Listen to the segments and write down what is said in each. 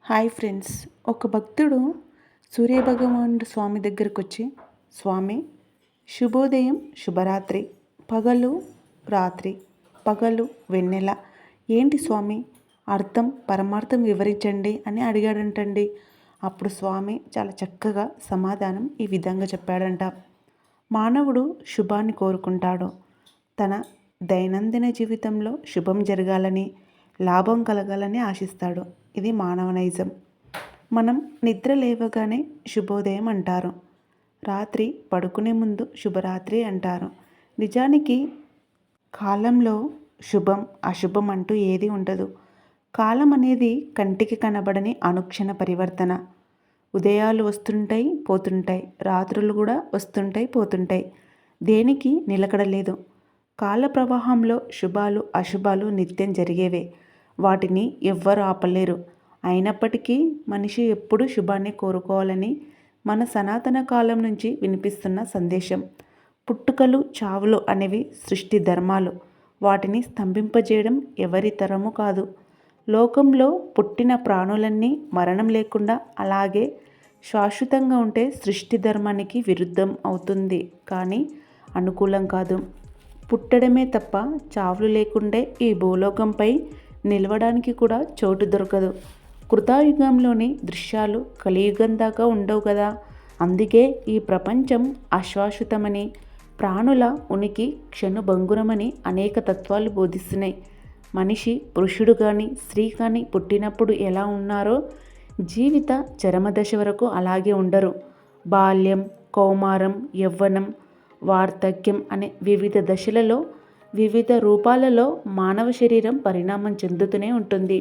Hi friends. ఒక భక్తుడు సూర్యభగవానుడు స్వామి దగ్గరకొచ్చి, స్వామి శుభోదయం, శుభరాత్రి, పగలు రాత్రి, పగలు వెన్నెల, ఏంటి స్వామి అర్థం పరమార్థం వివరించండి అని అడిగాడంటండి. అప్పుడు స్వామి చాలా చక్కగా సమాధానం ఈ విధంగా చెప్పాడంట. మానవుడు శుభాన్ని కోరుకుంటాడు. తన దైనందిన జీవితంలో శుభం జరగాలని, లాభం కలగాలని ఆశిస్తాడు. ఇది మానవ నైజం. మనం నిద్ర లేవగానే శుభోదయం అంటారు. రాత్రి పడుకునే ముందు శుభరాత్రి అంటారు. నిజానికి కాలంలో శుభం అశుభం అంటూ ఏది ఉండదు. కాలం అనేది కంటికి కనబడని అనుక్షణ పరివర్తన. ఉదయాలు వస్తుంటాయి, పోతుంటాయి. రాత్రులు కూడా వస్తుంటాయి, పోతుంటాయి. దేనికి నిలకడలేదు. కాల ప్రవాహంలో శుభాలు అశుభాలు నిత్యం జరిగేవే. వాటిని ఎవ్వరు ఆపలేరు. అయినప్పటికీ మనిషి ఎప్పుడూ శుభాన్ని కోరుకోవాలని మన సనాతన కాలం నుంచి వినిపిస్తున్న సందేశం. పుట్టుకలు చావులు అనేవి సృష్టి ధర్మాలు. వాటిని స్తంభింపజేయడం ఎవరి తరము కాదు. లోకంలో పుట్టిన ప్రాణులన్నీ మరణం లేకుండా అలాగే శాశ్వతంగా ఉంటే సృష్టి ధర్మానికి విరుద్ధం అవుతుంది, కానీ అనుకూలం కాదు. పుట్టడమే తప్ప చావులు లేకుండే ఈ భూలోకంపై నిలవడానికి కూడా చోటు దొరకదు. కృతాయుగంలోని దృశ్యాలు కలియుగం దాకా ఉండవు కదా. అందుకే ఈ ప్రపంచం అశాశ్వతమని, ప్రాణుల ఉనికి క్షణభంగురమని అనేక తత్వాలు బోధిస్తున్నాయి. మనిషి పురుషుడు కానీ స్త్రీ కానీ పుట్టినప్పుడు ఎలా ఉన్నారో జీవిత చరమదశ వరకు అలాగే ఉండరు. బాల్యం, కౌమారం, యవ్వనం, వార్ధక్యం అనే వివిధ దశలలో వివిధ రూపాలలో మానవ శరీరం పరిణామం చెందుతూనే ఉంటుంది.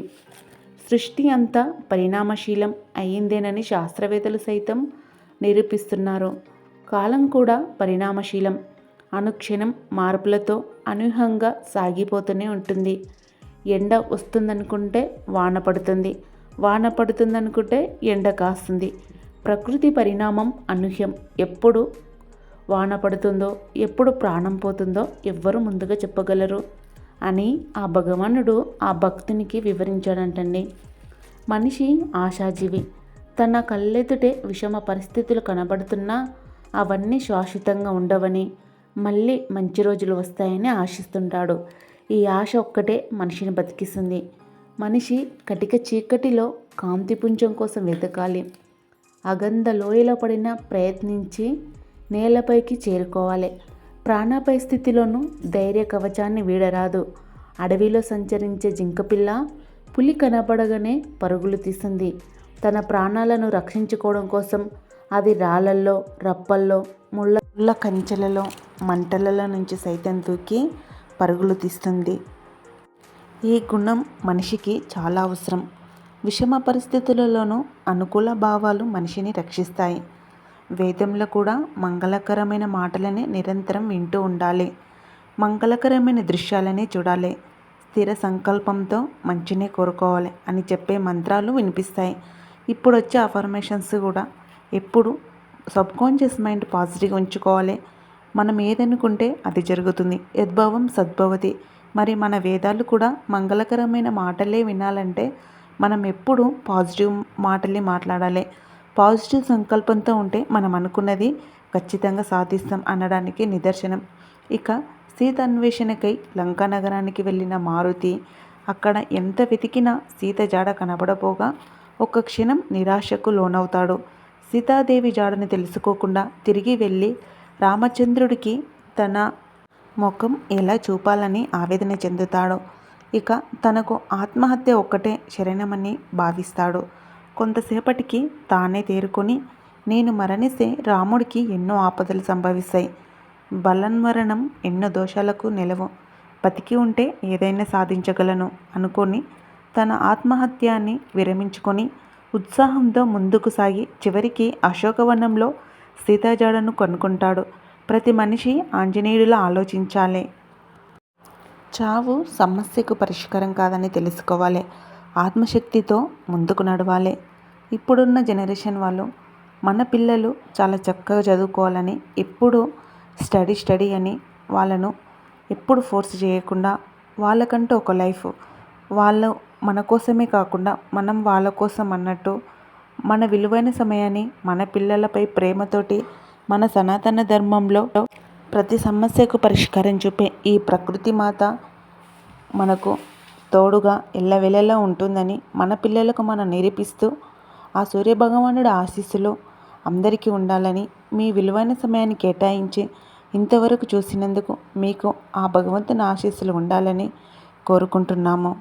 సృష్టి అంతా పరిణామశీలం అయ్యిందేనని శాస్త్రవేత్తలు సైతం నిరూపిస్తున్నారు. కాలం కూడా పరిణామశీలం. అనుక్షణం మార్పులతో అనూహ్యంగా సాగిపోతూనే ఉంటుంది. ఎండ వస్తుందనుకుంటే వాన పడుతుంది, వాన పడుతుందనుకుంటే ఎండ కాస్తుంది. ప్రకృతి పరిణామం అనూహ్యం. ఎప్పుడు వాన పడుతుందో, ఎప్పుడు ప్రాణం పోతుందో ఎవ్వరూ ముందుగా చెప్పగలరు అని ఆ భగవానుడు ఆ భక్తునికి వివరించాడంటండి. మనిషి ఆశాజీవి. తన కళ్ళెదుటే విషమ పరిస్థితులు కనబడుతున్నా అవన్నీ శాశ్వతంగా ఉండవని, మళ్ళీ మంచి రోజులు వస్తాయని ఆశిస్తుంటాడు. ఈ ఆశ ఒక్కటే మనిషిని బతికిస్తుంది. మనిషి కటిక చీకటిలో కాంతిపుంజం కోసం వెతకాలి. అగంధ లోయలో పడిన ప్రయత్నించి నేలపైకి చేరుకోవాలి. ప్రాణాపాయ స్థితిలోనూ ధైర్య కవచాన్ని వీడరాదు. అడవిలో సంచరించే జింకపిల్ల పులి కనబడగానే పరుగులు తీస్తుంది. తన ప్రాణాలను రక్షించుకోవడం కోసం అది రాళ్ళల్లో, రప్పల్లో, ముళ్ళ కంచెలలో, మంటలలో నుంచి సైతం దూకి పరుగులు తీస్తుంది. ఈ గుణం మనిషికి చాలా అవసరం. విషమ పరిస్థితులలోనూ అనుకూల భావాలు మనిషిని రక్షిస్తాయి. వేదంలో కూడా మంగళకరమైన మాటలని నిరంతరం వింటూ ఉండాలి. మంగళకరమైన దృశ్యాలని చూడాలి. స్థిర సంకల్పంతో మంచినే కోరుకోవాలి అని చెప్పే మంత్రాలు వినిపిస్తాయి. ఇప్పుడు వచ్చే అఫర్మేషన్స్ కూడా ఎప్పుడు సబ్కాన్షియస్ మైండ్ పాజిటివ్గా ఉంచుకోవాలి. మనం ఏదనుకుంటే అది జరుగుతుంది. యద్భవం సద్భవతి. మరి మన వేదాలు కూడా మంగళకరమైన మాటలే వినాలంటే మనం ఎప్పుడు పాజిటివ్ మాటలే మాట్లాడాలి. పాజిటివ్ సంకల్పంతో ఉంటే మనం అనుకున్నది ఖచ్చితంగా సాధిస్తాం అనడానికి నిదర్శనం. ఇక సీత అన్వేషణకై లంకా నగరానికి వెళ్ళిన మారుతి అక్కడ ఎంత వెతికినా సీత జాడ కనబడపోగా ఒక్క క్షణం నిరాశకు లోనవుతాడు. సీతాదేవి జాడని తెలుసుకోకుండా తిరిగి వెళ్ళి రామచంద్రుడికి తన ముఖం ఎలా చూపాలని ఆవేదన చెందుతాడు. ఇక తనకు ఆత్మహత్య ఒక్కటే శరణమని భావిస్తాడు. కొంతసేపటికి తానే తేరుకొని, నేను మరణిస్తే రాముడికి ఎన్నో ఆపదలు సంభవిస్తాయి. బలన్మరణం ఎన్నో దోషాలకు నిలవు. బతికి ఉంటే ఏదైనా సాధించగలను అనుకొని తన ఆత్మహత్యాన్ని విరమించుకొని ఉత్సాహంతో ముందుకు సాగి చివరికి అశోకవనంలో సీతాజాడను కనుక్కుంటాడు. ప్రతి మనిషి ఆంజనేయుడిలా ఆలోచించాలి. చావు సమస్యకు పరిష్కారం కాదని తెలుసుకోవాలి. ఆత్మశక్తితో ముందుకు నడవాలి. ఇప్పుడున్న జనరేషన్ వాళ్ళు మన పిల్లలు చాలా చక్కగా చదువుకోవాలని ఎప్పుడు స్టడీ అని వాళ్ళను ఎప్పుడు ఫోర్స్ చేయకుండా వాళ్ళకంటూ ఒక లైఫ్ వాళ్ళు మన కోసమే కాకుండా మనం వాళ్ళ కోసం అన్నట్టు మన విలువైన సమయాన్ని మన పిల్లలపై ప్రేమతోటి మన సనాతన ధర్మంలో ప్రతి సమస్యకు పరిష్కారం చూపే ఈ ప్రకృతి మాత మనకు తోడుగా ఎల్లవేళలా ఉంటుందని మన పిల్లలకు మనం నిరూపిస్తూ ఆ సూర్యభగవానుడి ఆశీస్సులు అందరికీ ఉండాలని మీ విలువైన సమయాన్ని కేటాయించి ఇంతవరకు చూసినందుకు మీకు ఆ భగవంతుని ఆశీస్సులు ఉండాలని కోరుకుంటున్నాము.